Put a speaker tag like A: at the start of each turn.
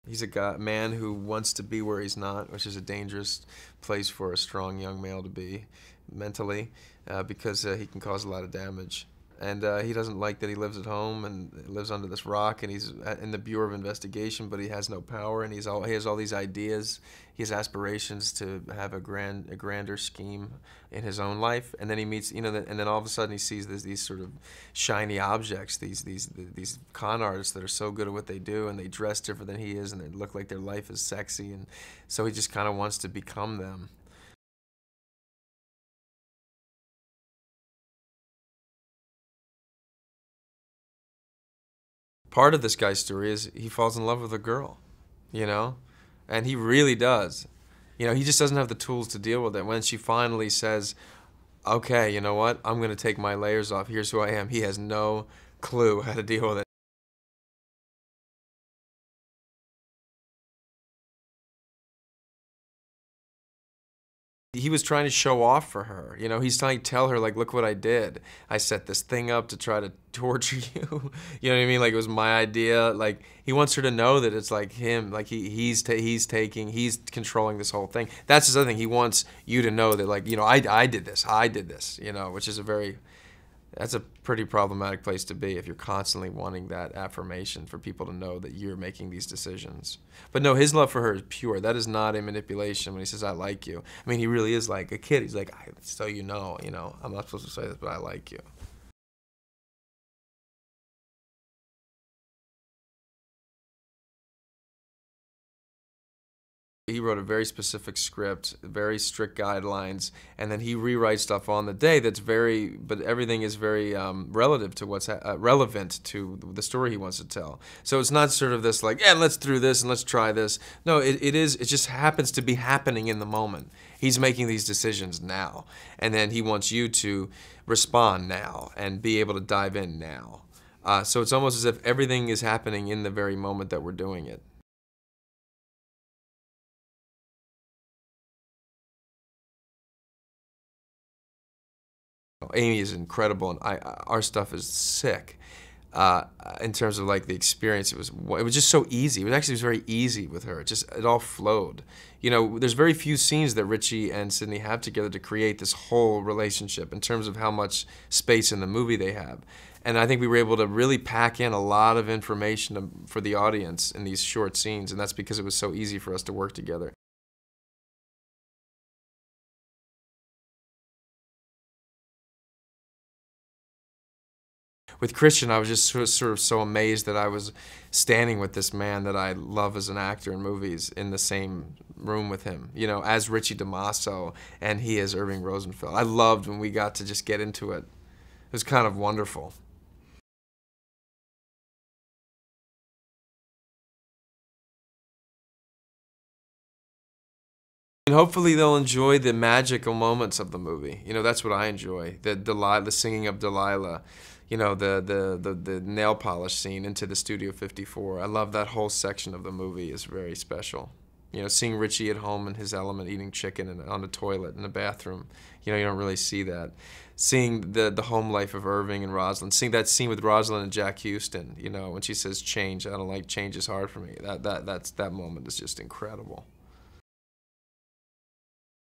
A: He's a man who wants to be where he's not, which is a dangerous place for a strong young male to be mentally, because he can cause a lot of damage. And he doesn't like that he lives at home and lives under this rock, and he's in the Bureau of Investigation, but he has no power, and he has all these ideas. He has aspirations to have a grander scheme in his own life, and then he meets, and then all of a sudden he sees these sort of shiny objects, these con artists that are so good at what they do, and they dress different than he is, and they look like their life is sexy, and so he just kind of wants to become them. Part of this guy's story is he falls in love with a girl, you know? And he really does. He just doesn't have the tools to deal with it. When she finally says, okay, you know what? I'm going to take my layers off. Here's who I am. He has no clue how to deal with it. He was trying to show off for her. He's trying to tell her, like, look what I did. I set this thing up to try to torture you. You know what I mean? Like, it was my idea. Like, he wants her to know that it's like him. Like, he's controlling this whole thing. That's his other thing. He wants you to know that, like, I did this. I did this, which is that's a pretty problematic place to be if you're constantly wanting that affirmation for people to know that you're making these decisions. But no, his love for her is pure. That is not a manipulation when he says, I like you. I mean, he really is like a kid. He's like, so you know, I'm not supposed to say this, but I like you. He wrote a very specific script, very strict guidelines, and then he rewrites stuff on the day but everything is very relative to what's relevant to the story he wants to tell. So it's not sort of this like, yeah, let's do this and let's try this. No, it just happens to be happening in the moment. He's making these decisions now, and then he wants you to respond now and be able to dive in now. So it's almost as if everything is happening in the very moment that we're doing it. Amy is incredible, and our stuff is sick. In terms of like the experience, it was just so easy. It was very easy with her. It all flowed. There's very few scenes that Richie and Sydney have together to create this whole relationship in terms of how much space in the movie they have. And I think we were able to really pack in a lot of information for the audience in these short scenes, and that's because it was so easy for us to work together. With Christian, I was just sort of so amazed that I was standing with this man that I love as an actor in movies in the same room with him, as Richie DiMaso and he as Irving Rosenfeld. I loved when we got to just get into it. It was kind of wonderful. And hopefully they'll enjoy the magical moments of the movie. That's what I enjoy. The singing of Delilah, the nail polish scene into the Studio 54. I love that whole section of the movie. Is very special. Seeing Richie at home in his element, eating chicken on the toilet in the bathroom. You don't really see that. Seeing the home life of Irving and Rosalind. Seeing that scene with Rosalind and Jack Huston. When she says change, I don't like change is hard for me. That moment is just incredible.